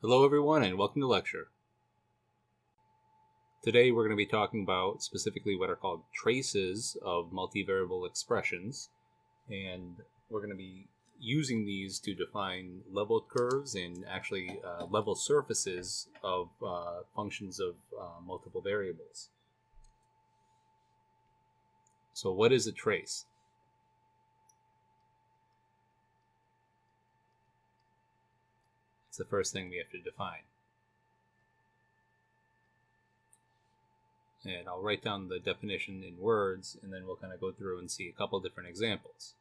Hello everyone and welcome to Lecture. Today we're going to be talking about specifically what are called traces of multivariable expressions, and we're going to be using these to define level curves and actually level surfaces of functions of multiple variables. So what is a trace? It's the first thing we have to define. And I'll write down the definition in words, and then we'll kind of go through and see a couple different examples.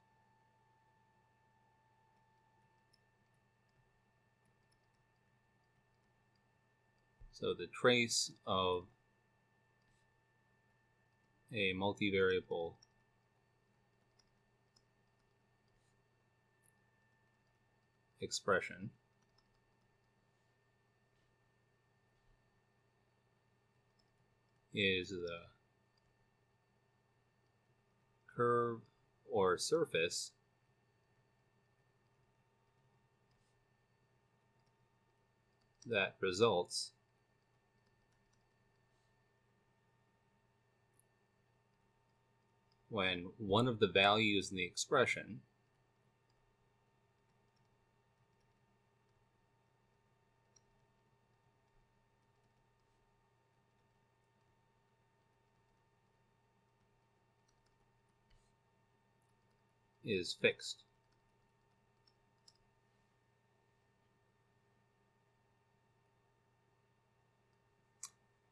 So the trace of a multivariable expression is the curve or surface that results when one of the values in the expression is fixed.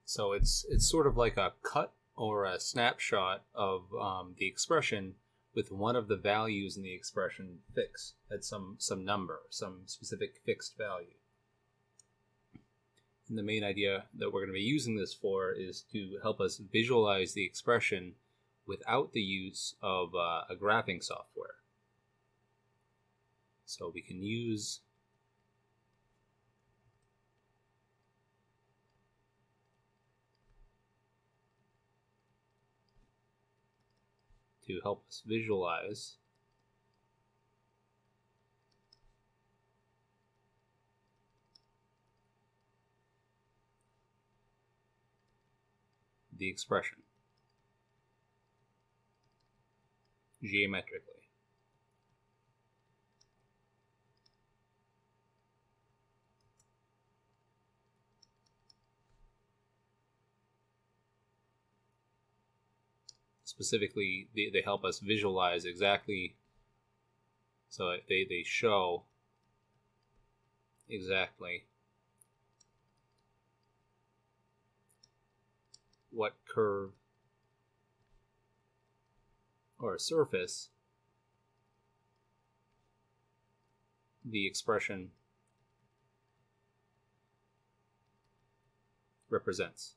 So it's sort of like a cut or a snapshot of the expression with one of the values in the expression fixed at some number, some specific fixed value. And the main idea that we're going to be using this for is to help us visualize the expression without the use of a graphing software. So we can use to help us visualize the expression geometrically. Specifically, they help us visualize exactly, so they show exactly what curve or surface the expression represents.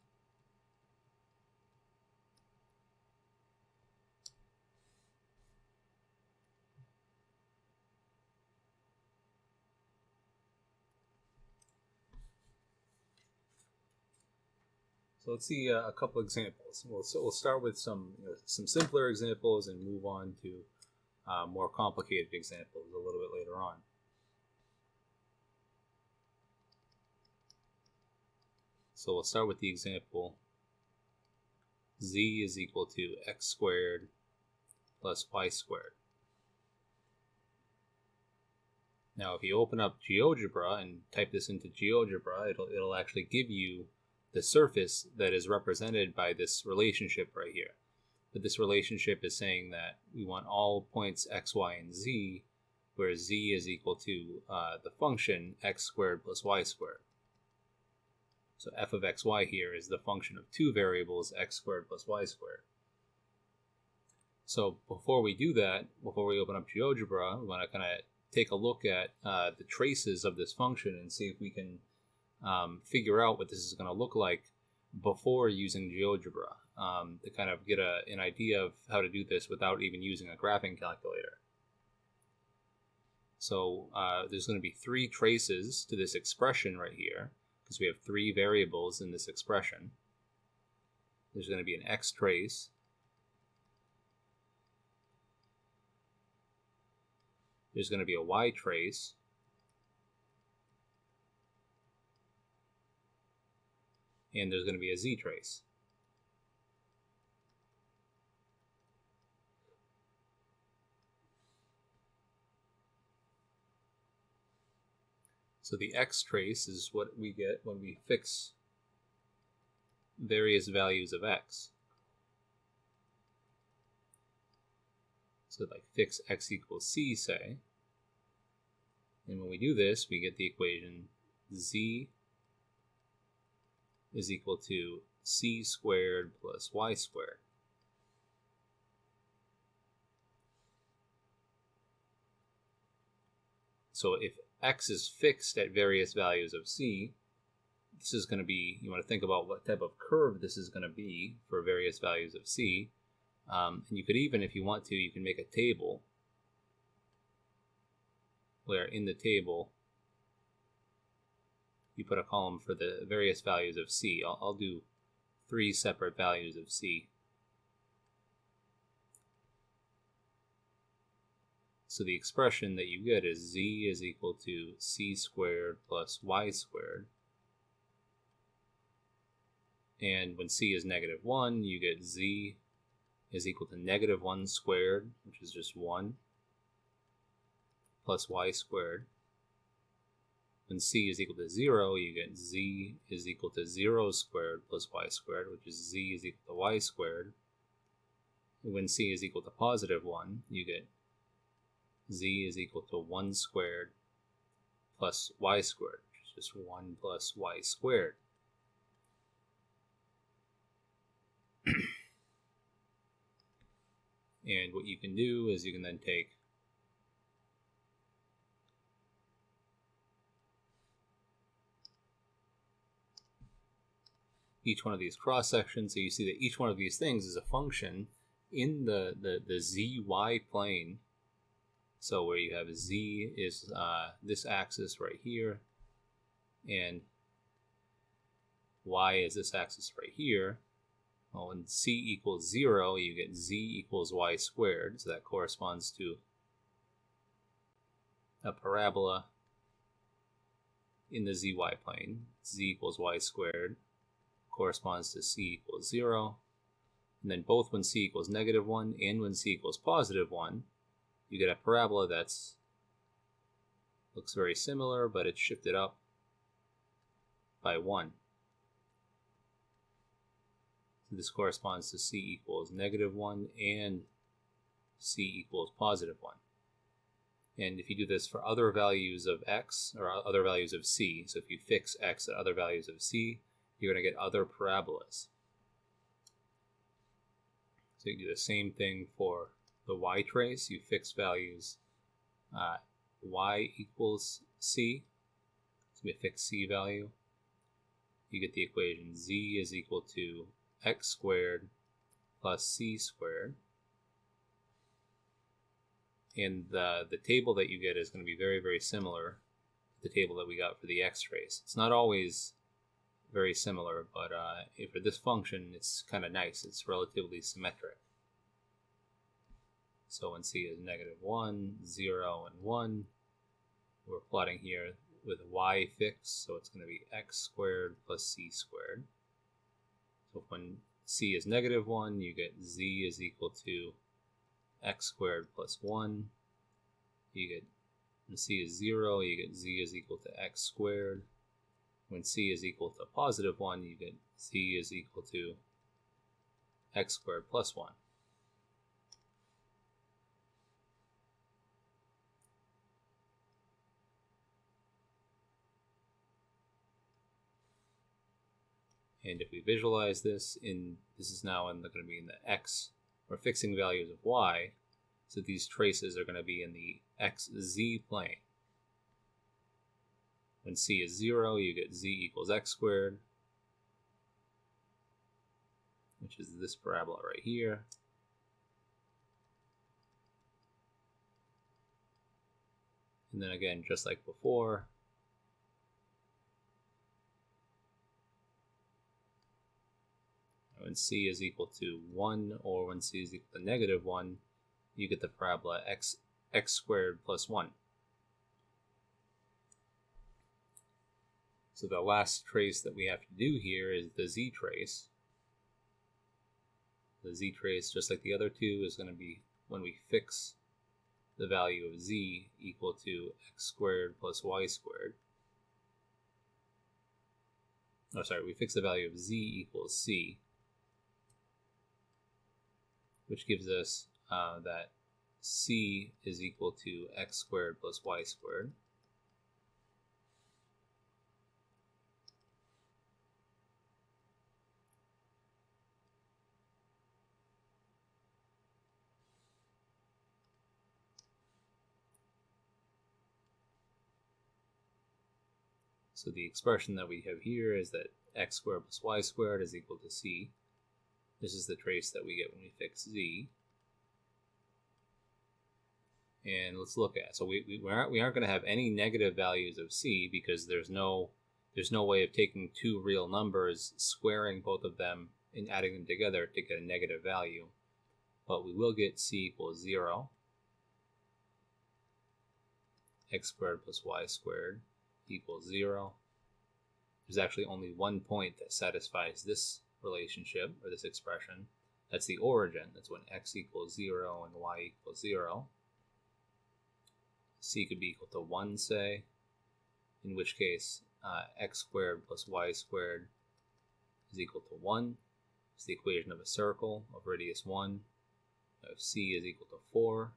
So let's see a couple examples. We'll start with some simpler examples and move on to more complicated examples a little bit later on. So we'll start with the example z is equal to x squared plus y squared. Now if you open up GeoGebra and type this into GeoGebra, it'll actually give you the surface that is represented by this relationship right here. But this relationship is saying that we want all points x, y, and z, where z is equal to the function x squared plus y squared. So f of xy here is the function of two variables, x squared plus y squared. So before we do that, before we open up GeoGebra, we want to kind of take a look at the traces of this function and see if we can figure out what this is going to look like before using GeoGebra, to kind of get an idea of how to do this without even using a graphing calculator. So there's going to be three traces to this expression right here, because we have three variables in this expression. There's going to be an x trace, there's going to be a y trace, and there's going to be a z trace. So the x trace is what we get when we fix various values of x. So like fix x equals c, say. And when we do this, we get the equation z is equal to c squared plus y squared. So if x is fixed at various values of c, this is going to be, you want to think about what type of curve this is going to be for various values of c. And you could even, if you want to, you can make a table where in the table you put a column for the various values of c. I'll do 3 separate values of c. So the expression that you get is z is equal to c squared plus y squared. And when c is -1, you get z is equal to -1 squared, which is just 1, plus y squared. When c is equal to 0, you get z is equal to 0 squared plus y squared, which is z is equal to y squared. And when c is equal to +1, you get z is equal to 1 squared plus y squared, which is just 1 plus y squared. And what you can do is you can then take each one of these cross sections, so you see that each one of these things is a function in the zy plane. So where you have z is this axis right here, and y is this axis right here. Well, when c equals 0, you get z equals y squared, so that corresponds to a parabola in the zy plane. Z equals y squared corresponds to c equals 0. And then both when c equals -1 and when c equals +1, you get a parabola that's looks very similar, but it's shifted up by 1. So this corresponds to c equals -1 and c equals +1. And if you do this for other values of x or other values of c, so if you fix x at other values of c, you're going to get other parabolas. So you do the same thing for the y trace. You fix values y equals c. So we fix c value. You get the equation z is equal to x squared plus c squared. And the table that you get is going to be very, very similar to the table that we got for the x trace. It's not always very similar, but for this function, it's kind of nice. It's relatively symmetric. So when c is -1, 0, and 1, we're plotting here with y fixed, so it's going to be x squared plus c squared. So when c is -1, you get z is equal to x squared plus 1. You get, when c is 0, you get z is equal to x squared. When c is equal to +1, you get z is equal to x squared plus 1. And if we visualize this, this is now going to be in the x, we're fixing values of y, so these traces are going to be in the xz plane. When c is 0, you get z equals x squared, which is this parabola right here. And then again, just like before, when c is equal to 1 or when c is equal to -1, you get the parabola x squared plus 1. So the last trace that we have to do here is the z trace. The z trace, just like the other two, is going to be when we fix the value of z equal to x squared plus y squared. Oh, sorry, we fix the value of z equals c, which gives us that c is equal to x squared plus y squared. So the expression that we have here is that x squared plus y squared is equal to c. This is the trace that we get when we fix z. And let's look at it. So we aren't going to have any negative values of c because there's no way of taking two real numbers, squaring both of them, and adding them together to get a negative value. But we will get c equals 0. X squared plus y squared equals 0. There's actually only one point that satisfies this relationship, or this expression. That's the origin. That's when x equals 0 and y equals 0. C could be equal to 1, say, in which case x squared plus y squared is equal to 1. It's the equation of a circle of radius 1. If c is equal to 4,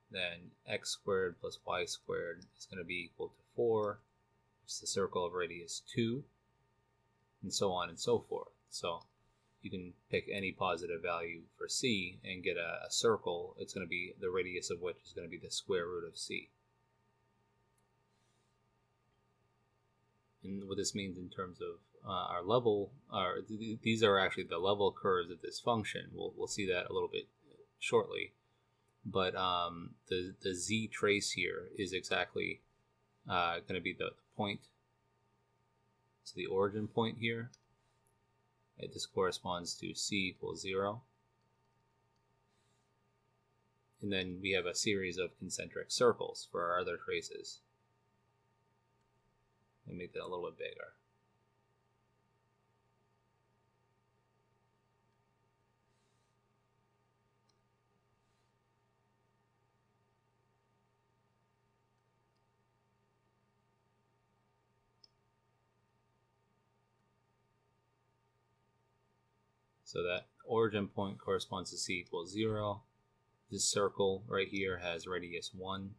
then x squared plus y squared is going to be equal to 4. It's the circle of radius 2, and so on and so forth. So you can pick any positive value for c and get a circle. It's going to be the radius of which is going to be the square root of c. And what this means in terms of our level, these are actually the level curves of this function. We'll see that a little bit shortly. But the z trace here is exactly going to be the point. So the origin point here. Right, this corresponds to c equals 0. And then we have a series of concentric circles for our other traces. Let me make that a little bit bigger. So that origin point corresponds to c equals 0. This circle right here has radius 1.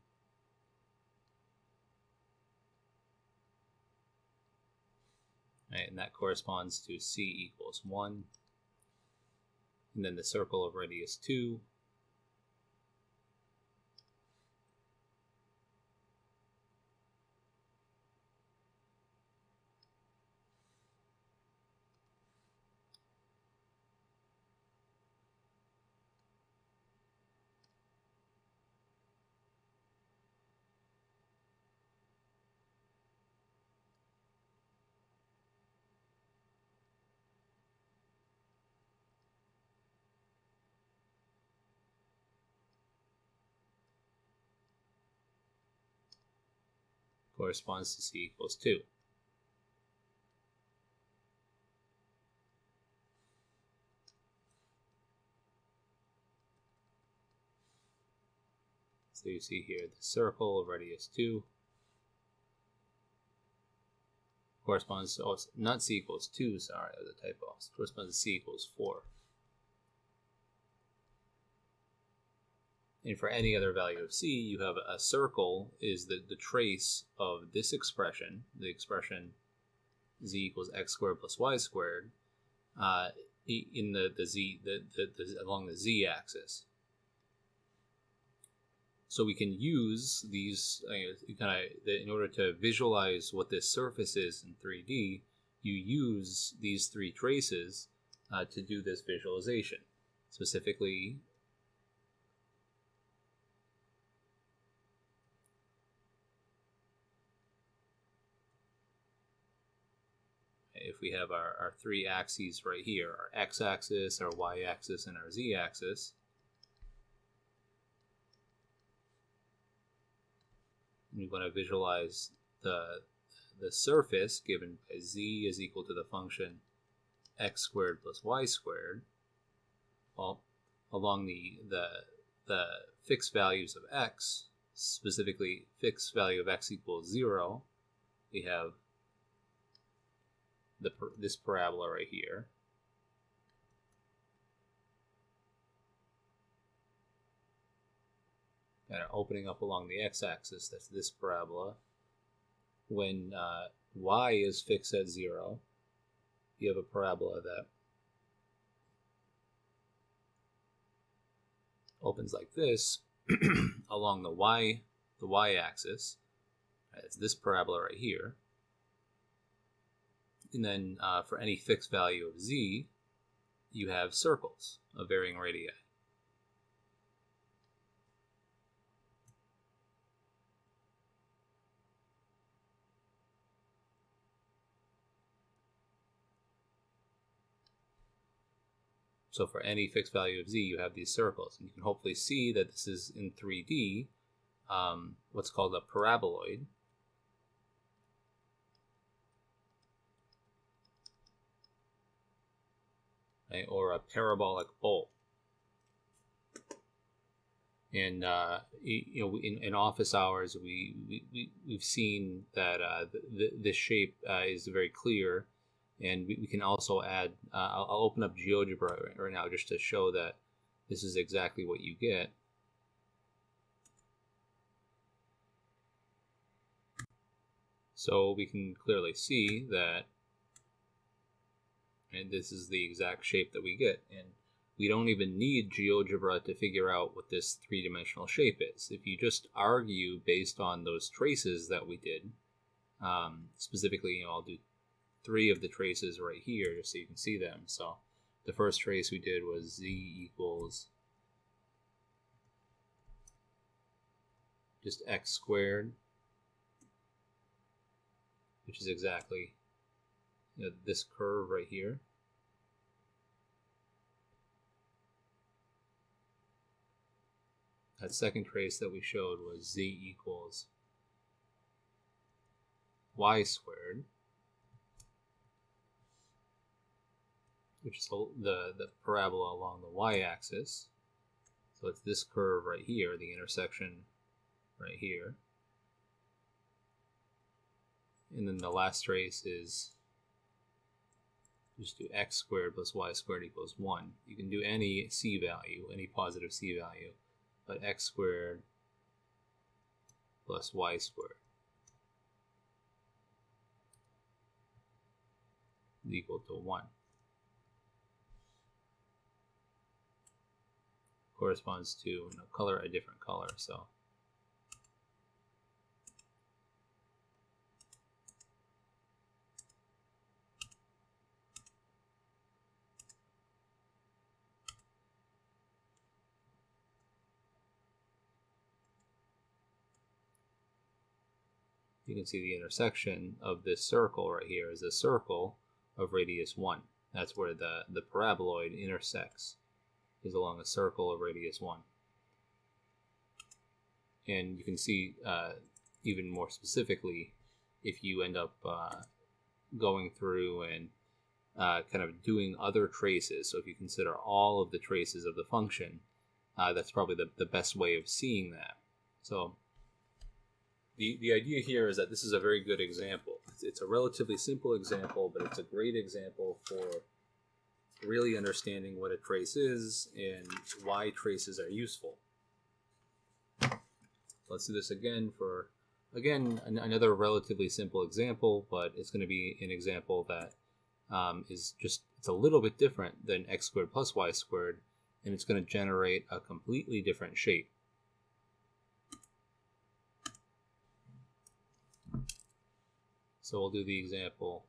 Right, and that corresponds to c equals 1. And then the circle of radius 2. Corresponds to c equals 2. So you see here the circle of radius 2 corresponds to, not c equals 2, sorry, that was a typo. It corresponds to c equals 4. And for any other value of c, you have a circle is the trace of this expression, the expression z equals x squared plus y squared, in along the z-axis. So we can use these in order to visualize what this surface is in 3D. You use these three traces to do this visualization. Specifically, if we have our three axes right here, our x-axis, our y-axis, and our z-axis, we want to visualize the the surface given by z is equal to the function x squared plus y squared, well, along the fixed values of x, specifically fixed value of x equals 0, we have this parabola right here. And opening up along the x-axis, that's this parabola. When y is fixed at 0, you have a parabola that opens like this along the y-axis. It's this parabola right here. And then for any fixed value of z, you have circles of varying radii. So for any fixed value of z, you have these circles. And you can hopefully see that this is in 3D, what's called a paraboloid. Right? Or a parabolic bowl. And in office hours, we've seen that this shape is very clear. And we can also add, I'll open up GeoGebra right now just to show that this is exactly what you get. So we can clearly see that, and this is the exact shape that we get. And we don't even need GeoGebra to figure out what this three-dimensional shape is. If you just argue based on those traces that we did, specifically, I'll do 3 of the traces right here just so you can see them. So the first trace we did was z equals just x squared, which is exactly this curve right here. That second trace that we showed was z equals y squared, which is the parabola along the y-axis. So it's this curve right here, the intersection right here. And then the last trace is just do x squared plus y squared equals 1. You can do any c value, any positive c value, but x squared plus y squared is equal to 1. Corresponds to color a different color. So you can see the intersection of this circle right here is a circle of radius 1. That's where the paraboloid intersects, is along a circle of radius 1. And you can see even more specifically, if you end up going through and kind of doing other traces, so if you consider all of the traces of the function, that's probably the best way of seeing that. So the idea here is that this is a very good example. It's a relatively simple example, but it's a great example for really understanding what a trace is and why traces are useful. Let's do this again for, another relatively simple example, but it's going to be an example that is just, it's a little bit different than x squared plus y squared, and it's going to generate a completely different shape. So we'll do the example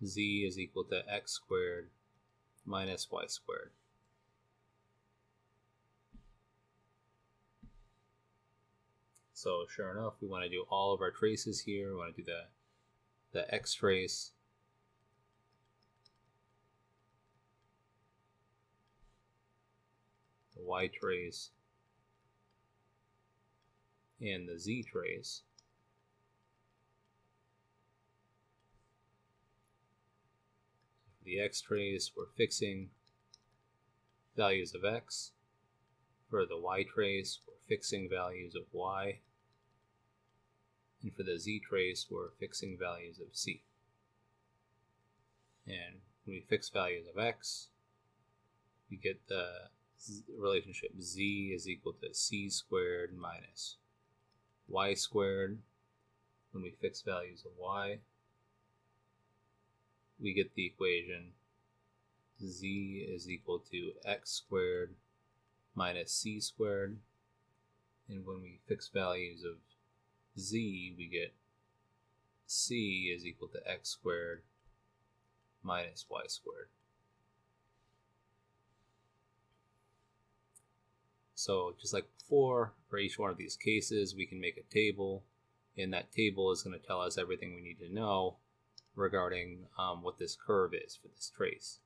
z is equal to x squared minus y squared. So sure enough, we want to do all of our traces here. We want to do the x trace, the y trace, and the z trace. For the x trace, we're fixing values of x. For the y trace, we're fixing values of y. And for the z trace, we're fixing values of c. And when we fix values of x, we get the relationship z is equal to c squared minus y squared. When we fix values of y, we get the equation z is equal to x squared minus c squared. And when we fix values of z, we get c is equal to x squared minus y squared. So just like before, for each one of these cases, we can make a table, and that table is going to tell us everything we need to know regarding what this curve is for this trace.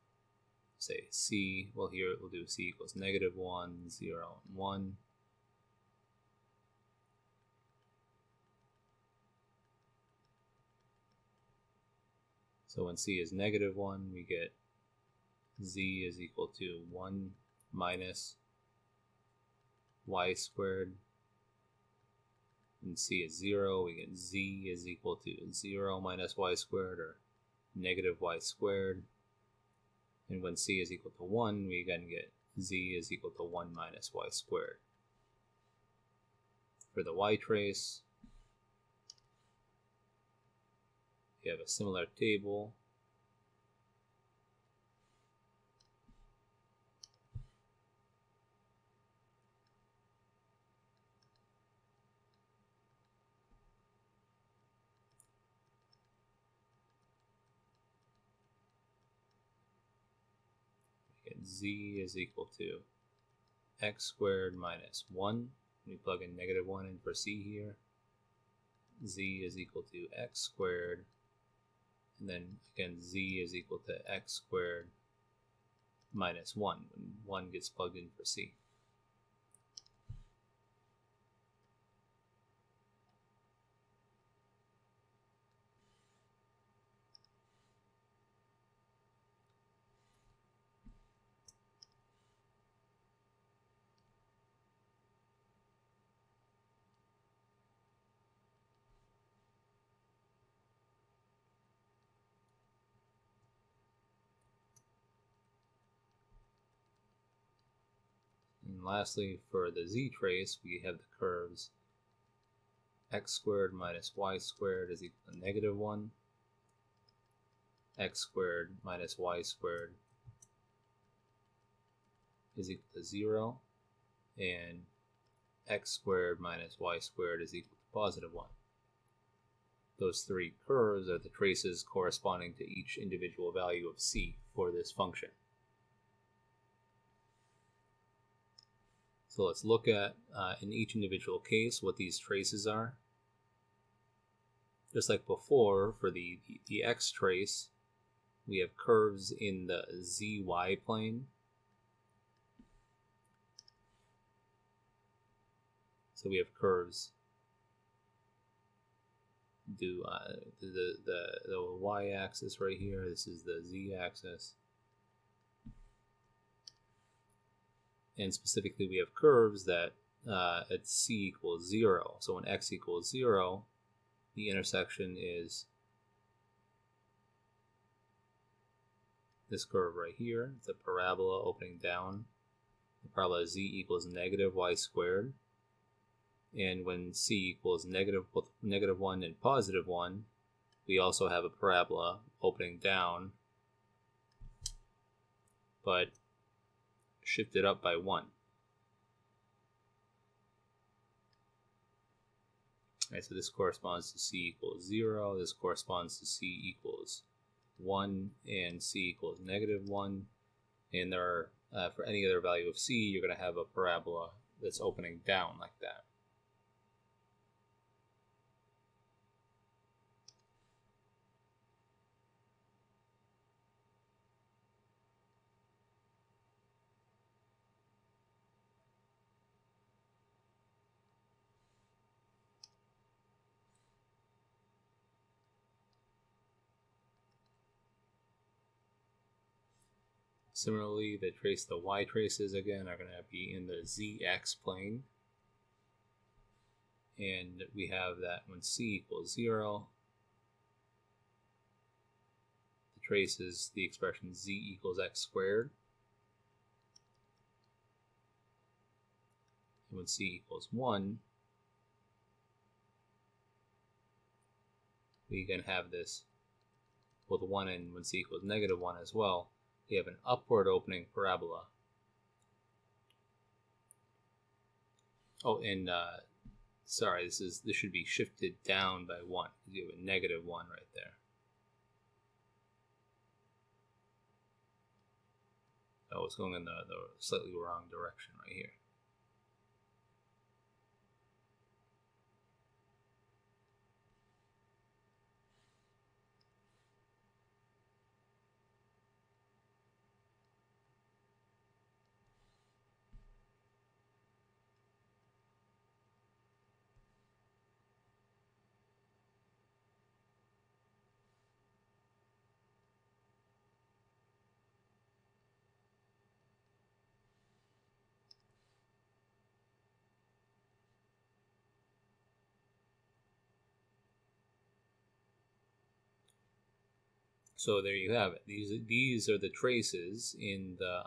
Say c, well here we'll do c equals -1, 0, and 1. So when c is -1, we get z is equal to 1 minus y squared. When c is 0, we get z is equal to 0 minus y squared, or negative y squared. And when c is equal to 1, we again get z is equal to 1 minus y squared. For the y trace, we have a similar table. We get z is equal to x squared minus 1. We plug in -1 in for c here. Z is equal to x squared. And then again, z is equal to x squared minus 1 when 1 gets plugged in for c. And lastly, for the z trace, we have the curves x squared minus y squared is equal to -1, x squared minus y squared is equal to 0, and x squared minus y squared is equal to +1. Those three curves are the traces corresponding to each individual value of c for this function. So let's look at, in each individual case, what these traces are. Just like before, for the x trace, we have curves in the zy plane. So we have curves the y-axis right here. This is the z-axis. And specifically, we have curves that at c equals 0. So when x equals 0, the intersection is this curve right here. It's a parabola opening down. The parabola z equals -y squared. And when c equals both -1 and +1, we also have a parabola opening down, but shifted up by 1. Right, so this corresponds to c equals 0, this corresponds to c equals 1, and c equals -1. And there are, for any other value of c, you're going to have a parabola that's opening down like that. Similarly, the y traces again are going to be in the zx plane. And we have that when c equals 0, the trace is the expression z equals x squared. And when c equals 1, we can have this with 1, and when c equals -1 as well, we have an upward opening parabola. Oh, and sorry, this should be shifted down by 1, because you have a -1 right there. Oh, it's going in the slightly wrong direction right here. So there you have it. These are the traces in the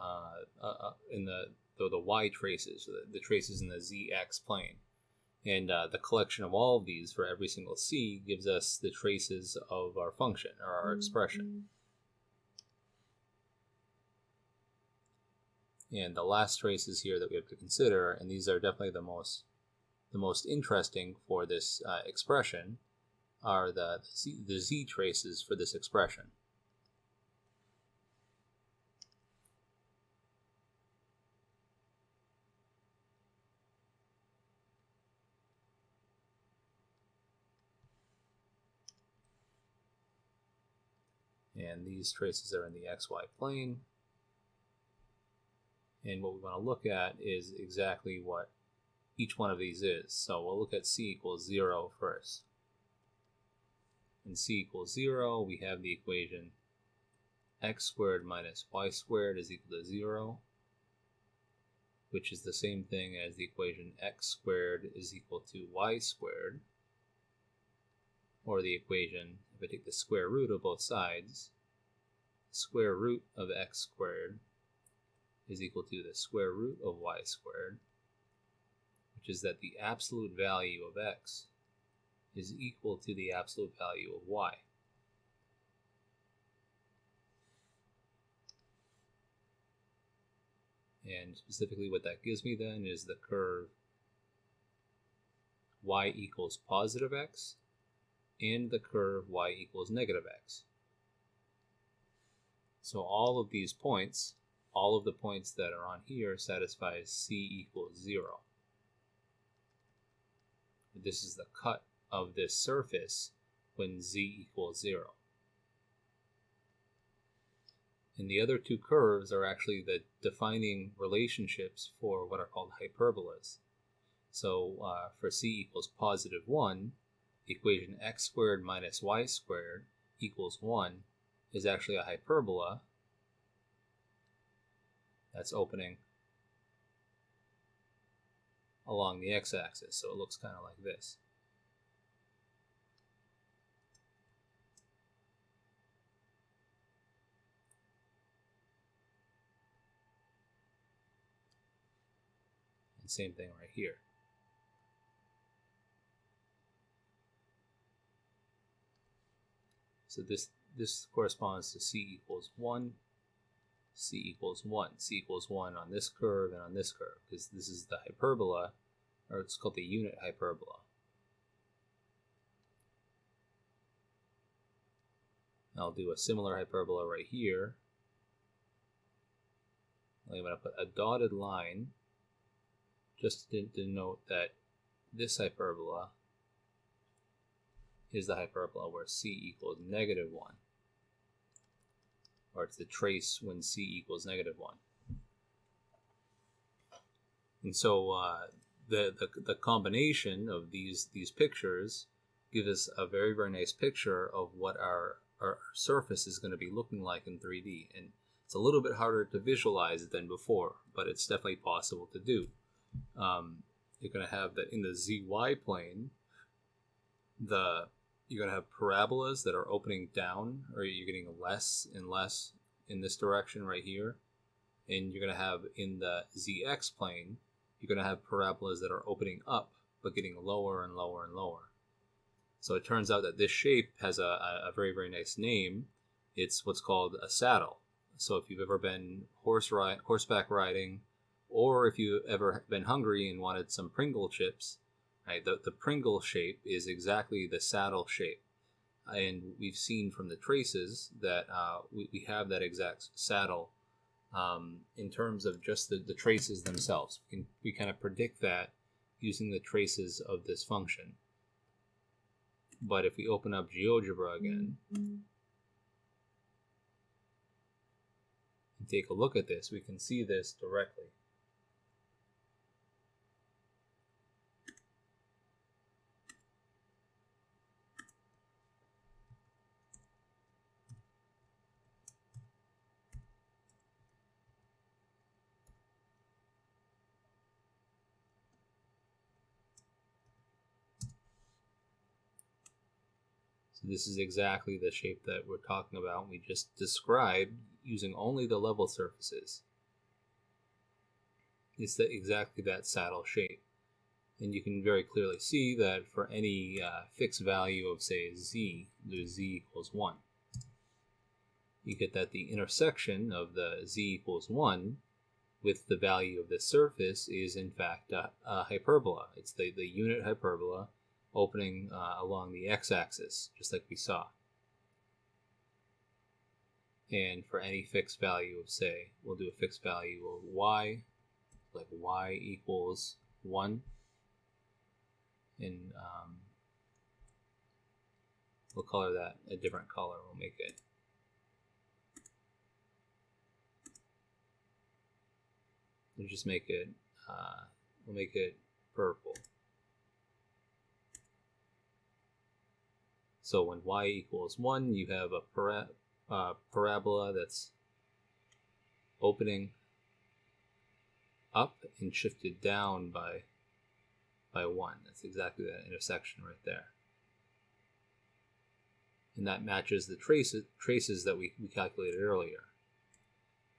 y traces, the traces in the zx plane, and the collection of all of these for every single c gives us the traces of our function or our expression. And the last traces here that we have to consider, and these are definitely the most interesting for this expression, are the z traces for this expression. And these traces are in the xy plane. And what we want to look at is exactly what each one of these is. So we'll look at c equals 0 first. In c equals 0, we have the equation x squared minus y squared is equal to 0, which is the same thing as the equation x squared is equal to y squared, or the equation, if I take the square root of both sides, square root of x squared is equal to the square root of y squared, which is that the absolute value of x is equal to the absolute value of y. And specifically what that gives me then is the curve y equals positive x and the curve y equals negative x. So all of these points, all of the points that are on here satisfies c equals 0. This is the cut of this surface when z equals 0. And the other two curves are actually the defining relationships for what are called hyperbolas. So for c equals positive 1, the equation x squared minus y squared equals 1 is actually a hyperbola that's opening along the x-axis. So it looks kind of like this. And same thing right here. So this corresponds to c equals 1, c equals 1. C equals 1 on this curve and on this curve, because this is the hyperbola, or it's called the unit hyperbola. I'll do a similar hyperbola right here. I'm going to put a dotted line just to denote that this hyperbola is the hyperbola where c equals -1, or it's the trace when c equals -1. And so the combination of these pictures gives us a very, very nice picture of what our surface is going to be looking like in 3D. And It's a little bit harder to visualize than before, but it's definitely possible to do. You're going to have that in the ZY plane, you're going to have parabolas that are opening down, or you're getting less and less in this direction right here. And you're going to have in the ZX plane, you're going to have parabolas that are opening up, but getting lower and lower and lower. So it turns out that this shape has a very, very nice name. It's what's called a saddle. So if you've ever been horseback riding, or if you've ever been hungry and wanted some Pringle chips, right, the Pringle shape is exactly the saddle shape. And we've seen from the traces that we have that exact saddle in terms of just the traces themselves. We kind of predict that using the traces of this function. But if we open up GeoGebra again and take a look at this, we can see this directly. So this is exactly the shape that we're talking about. We just described using only the level surfaces. It's exactly that saddle shape. And you can very clearly see that for any fixed value of, say, z, there's z equals 1. You get that the intersection of the z equals 1 with the value of the surface is, in fact, a hyperbola. It's the unit hyperbola opening along the x-axis, just like we saw. And for any fixed value of, say, we'll do a fixed value of y, like y equals 1. And we'll color that a different color. We'll make it purple. So when y equals 1, you have a parabola that's opening up and shifted down by 1. That's exactly that intersection right there. And that matches the traces that we calculated earlier.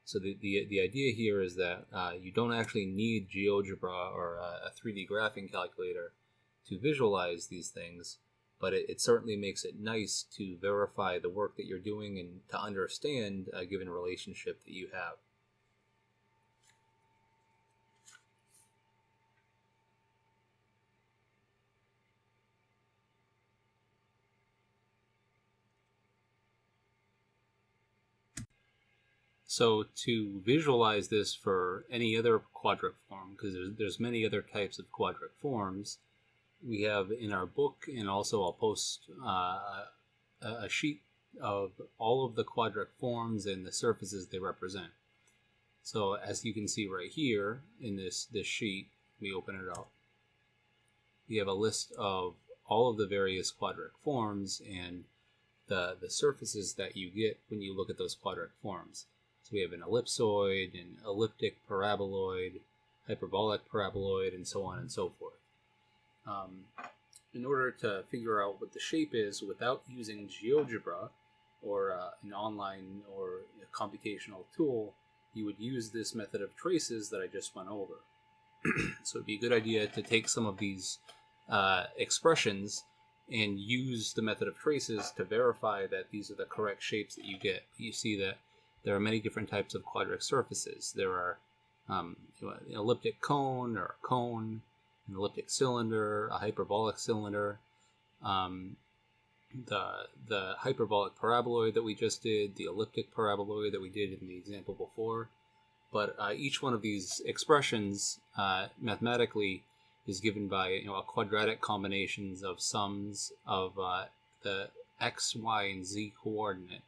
So the idea here is that you don't actually need GeoGebra or a 3D graphing calculator to visualize these things, but it certainly makes it nice to verify the work that you're doing and to understand a given relationship that you have. So to visualize this for any other quadratic form, because there's many other types of quadratic forms, we have in our book, and also I'll post a sheet of all of the quadratic forms and the surfaces they represent. So as you can see right here in this sheet, we open it up. We have a list of all of the various quadratic forms and the surfaces that you get when you look at those quadratic forms. So we have an ellipsoid, an elliptic paraboloid, hyperbolic paraboloid, and so on and so forth. In order to figure out what the shape is without using GeoGebra or an online or a computational tool, you would use this method of traces that I just went over. So it'd be a good idea to take some of these expressions and use the method of traces to verify that these are the correct shapes that you get. You see that there are many different types of quadratic surfaces. There are an elliptic cone or a cone, an elliptic cylinder, a hyperbolic cylinder, the hyperbolic paraboloid that we just did, the elliptic paraboloid that we did in the example before. But each one of these expressions mathematically is given by a quadratic combinations of sums of the x, y, and z coordinate.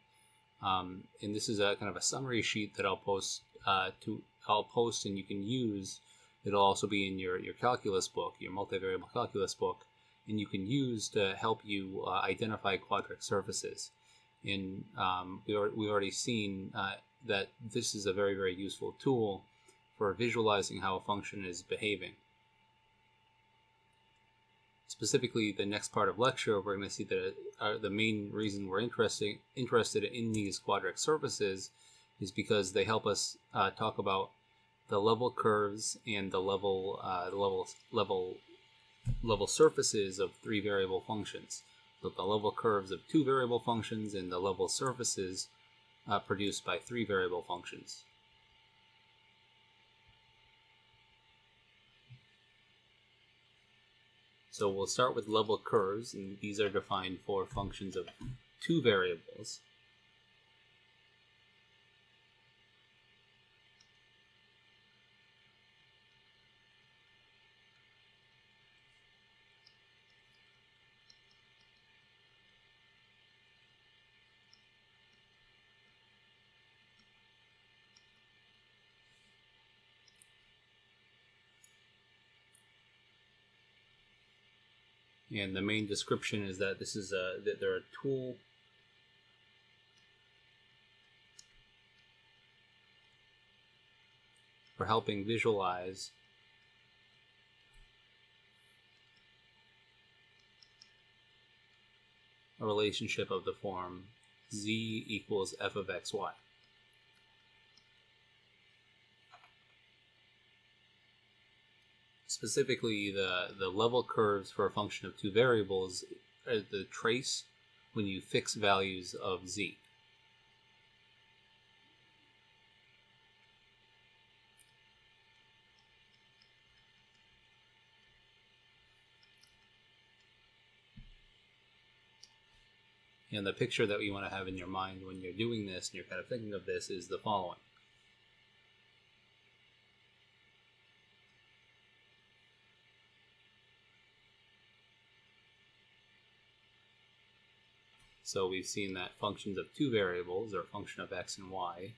And this is a kind of a summary sheet that I'll post and you can use. It'll also be in your calculus book, your multivariable calculus book, and you can use to help you identify quadratic surfaces. And we've already seen that this is a very, very useful tool for visualizing how a function is behaving. Specifically, the next part of lecture, we're going to see that the main reason we're interested in these quadratic surfaces is because they help us talk about the level curves and the level surfaces of three variable functions. So the level curves of two variable functions and the level surfaces produced by three variable functions. So we'll start with level curves, and these are defined for functions of two variables. And the main description is that this is that they're a tool for helping visualize a relationship of the form z equals f of xy. Specifically, the level curves for a function of two variables are the trace when you fix values of z. And the picture that you want to have in your mind when you're doing this and you're kind of thinking of this is the following. So we've seen that functions of two variables, or a function of x and y,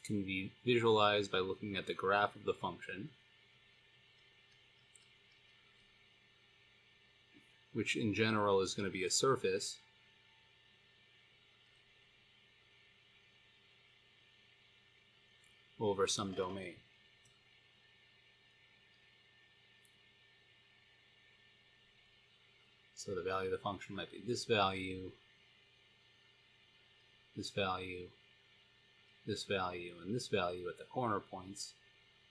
can be visualized by looking at the graph of the function, which in general is going to be a surface over some domain. So the value of the function might be this value, this value, this value, and this value at the corner points.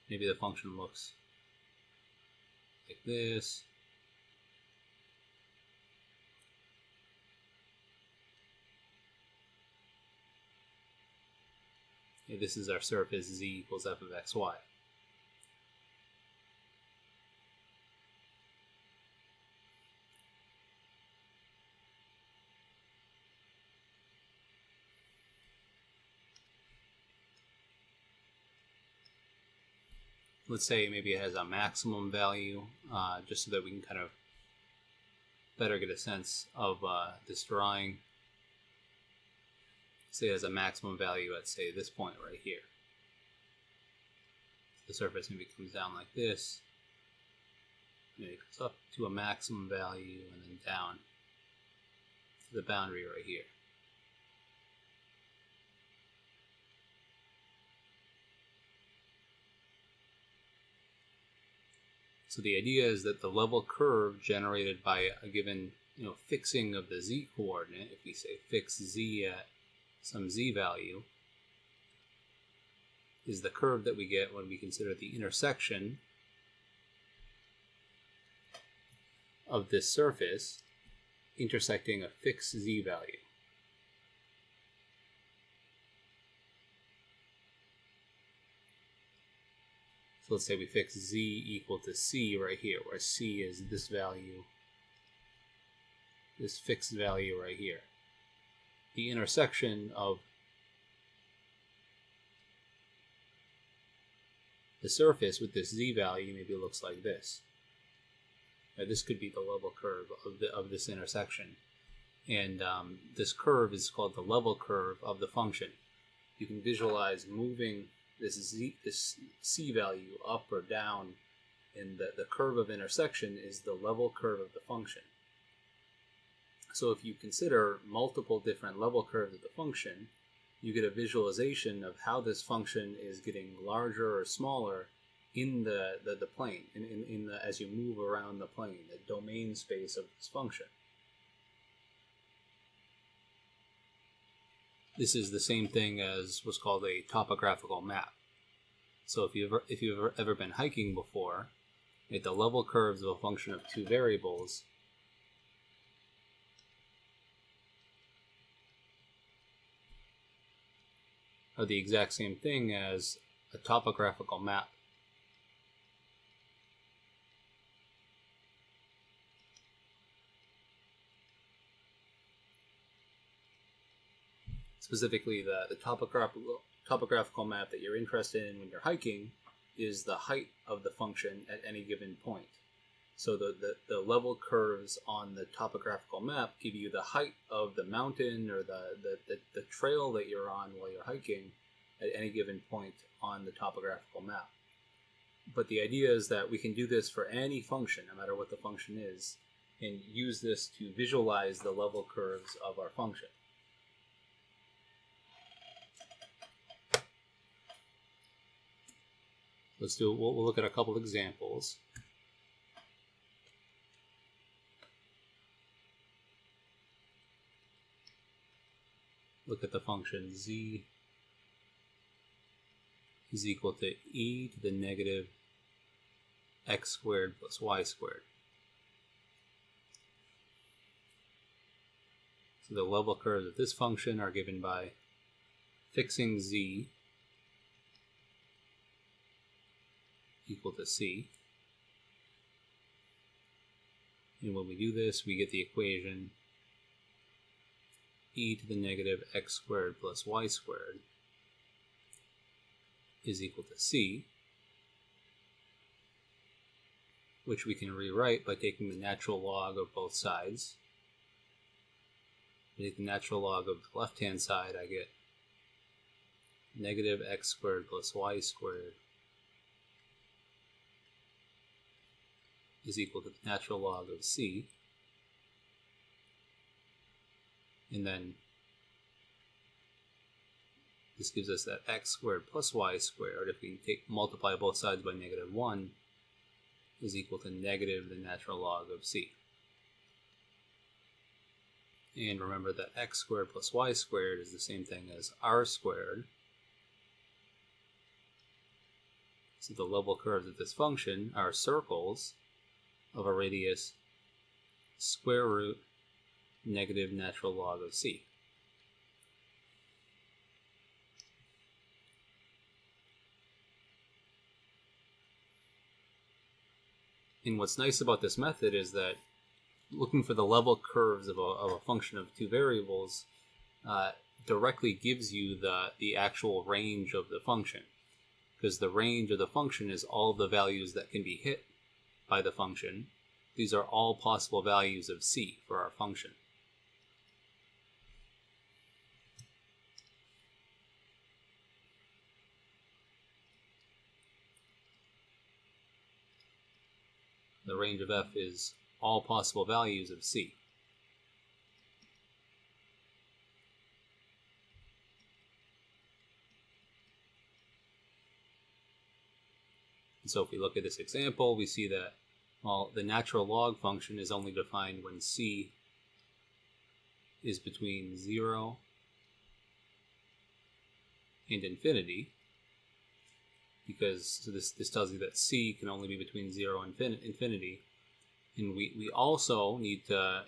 Maybe the function looks like this. Okay, this is our surface z equals f of xy. Let's say maybe it has a maximum value, just so that we can kind of better get a sense of this drawing. Say it has a maximum value at, say, this point right here. The surface maybe comes down like this. Maybe it goes up to a maximum value and then down to the boundary right here. So the idea is that the level curve generated by a given fixing of the z coordinate, if we say fix z at some z value, is the curve that we get when we consider the intersection of this surface intersecting a fixed z value. So let's say we fix z equal to c right here, where c is this value, this fixed value right here. The intersection of the surface with this z value maybe looks like this. Now, this could be the level curve of this intersection. And this curve is called the level curve of the function. You can visualize moving this c value up or down, and the curve of intersection is the level curve of the function. So if you consider multiple different level curves of the function, you get a visualization of how this function is getting larger or smaller in the plane, as you move around the plane, the domain space of this function. This is the same thing as what's called a topographical map. So if you've ever been hiking before, the level curves of a function of two variables are the exact same thing as a topographical map. Specifically, the topographical map that you're interested in when you're hiking is the height of the function at any given point. So the level curves on the topographical map give you the height of the mountain or the trail that you're on while you're hiking at any given point on the topographical map. But the idea is that we can do this for any function, no matter what the function is, and use this to visualize the level curves of our function. We'll look at a couple examples. Look at the function z is equal to e to the negative x squared plus y squared. So the level curves of this function are given by fixing z equal to c. And when we do this, we get the equation e to the negative x squared plus y squared is equal to c, which we can rewrite by taking the natural log of both sides. If I take the natural log of the left-hand side, I get negative x squared plus y squared is equal to the natural log of c. And then this gives us that x squared plus y squared, if we multiply both sides by negative 1, is equal to negative the natural log of c. And remember that x squared plus y squared is the same thing as r squared. So the level curves of this function are circles of a radius square root negative natural log of c. And what's nice about this method is that looking for the level curves of a function of two variables directly gives you the actual range of the function, because the range of the function is all the values that can be hit by the function. These are all possible values of c for our function. The range of f is all possible values of c. And so if we look at this example, we see that, well, the natural log function is only defined when c is between 0 and infinity, because this tells you that c can only be between 0 and infinity. And we also need to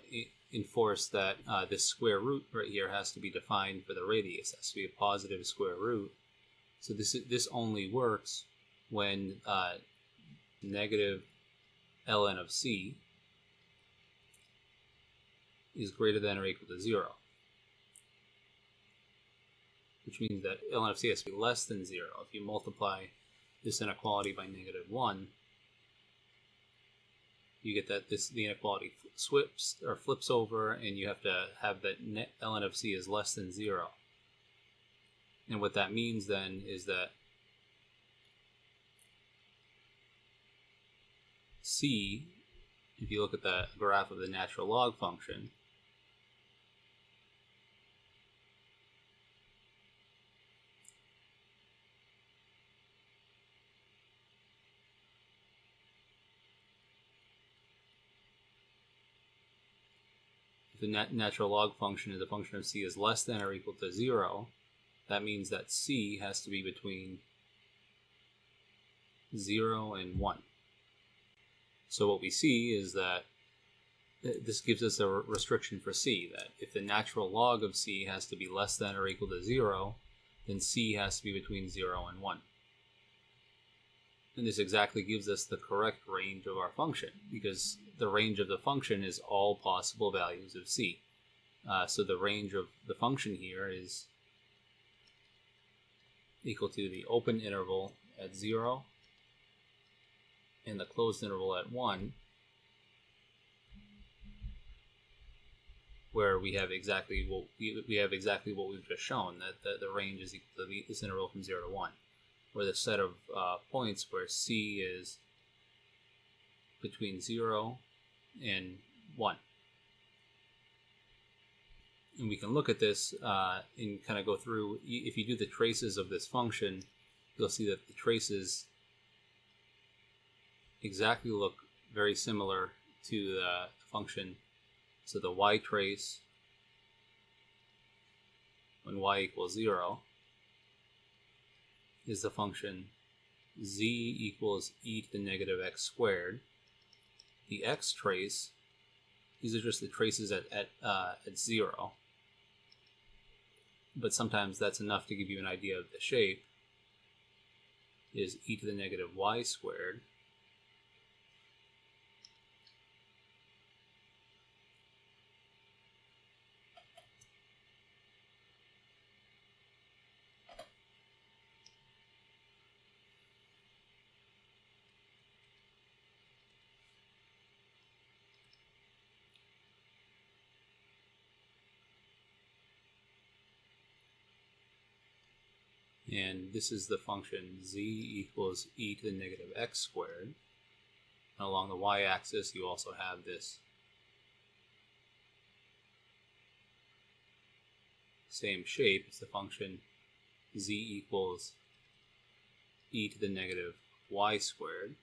enforce that this square root right here has to be defined for the radius. It has to be a positive square root. So this only works when negative ln of c is greater than or equal to 0. Which means that ln of c has to be less than 0. If you multiply this inequality by negative 1, you get that the inequality flips over, and you have to have that ln of c is less than 0. And what that means then is that c, if you look at the graph of the natural log function, the natural log function is a function of c is less than or equal to 0, that means that c has to be between 0 and 1. So what we see is that this gives us a restriction for c, that if the natural log of c has to be less than or equal to 0, then c has to be between 0 and 1. And this exactly gives us the correct range of our function, because the range of the function is all possible values of c. So the range of the function here is equal to the open interval at 0 and the closed interval at 1, where we have exactly what we've just shown, that the range is equal to this interval from 0 to 1, where the set of points where c is between 0 and 1. And we can look at this and kind of go through. If you do the traces of this function, you'll see that the traces exactly look very similar to the function. So the y trace when y equals 0 is the function z equals e to the negative x squared. The x trace, these are just the traces at 0, but sometimes that's enough to give you an idea of the shape, is e to the negative y squared. And this is the function z equals e to the negative x squared. And along the y-axis, you also have this same shape. It's the function z equals e to the negative y squared.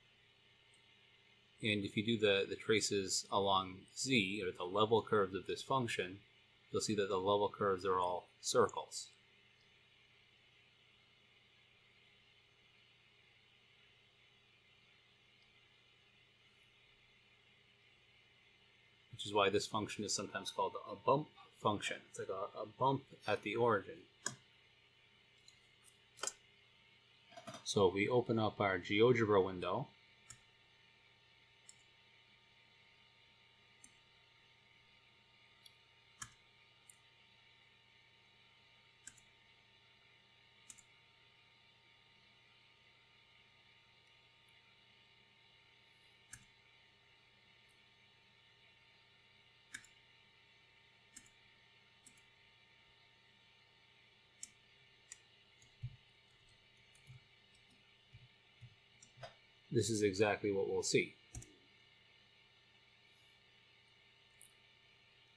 And if you do the traces along z, or the level curves of this function, you'll see that the level curves are all circles. Which is why this function is sometimes called a bump function. It's like a bump at the origin. So if we open up our GeoGebra window, this is exactly what we'll see.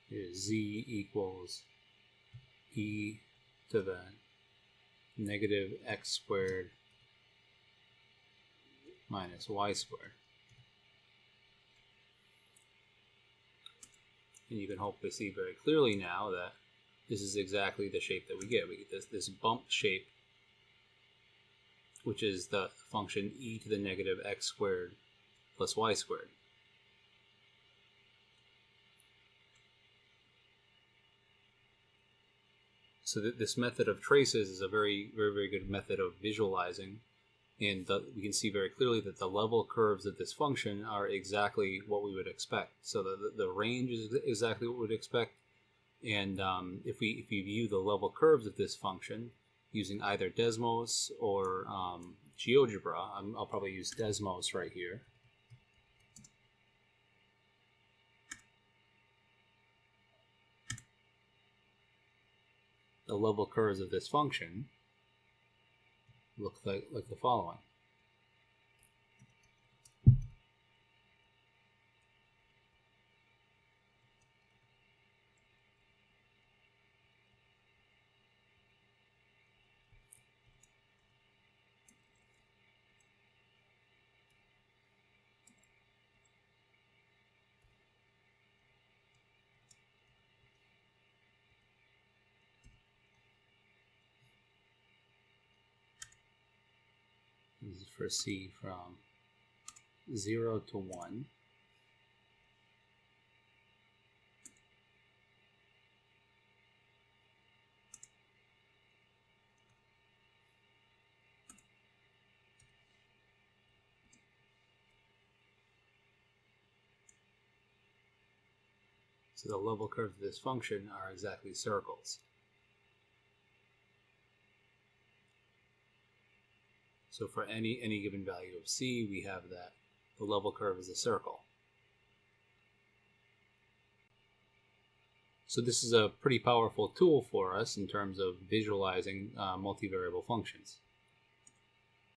Is z equals e to the negative x squared minus y squared. And you can hopefully see very clearly now that this is exactly the shape that we get. We get this bump shape, which is the function e to the negative x squared plus y squared. So this method of traces is a very, very, very good method of visualizing, and we can see very clearly that the level curves of this function are exactly what we would expect. So the range is exactly what we would expect, and if we view the level curves of this function using either Desmos or GeoGebra, I'll probably use Desmos right here. The level curves of this function look like the following. This is for c from 0 to 1. So the level curves of this function are exactly circles. So for any given value of c, we have that the level curve is a circle. So this is a pretty powerful tool for us in terms of visualizing multivariable functions.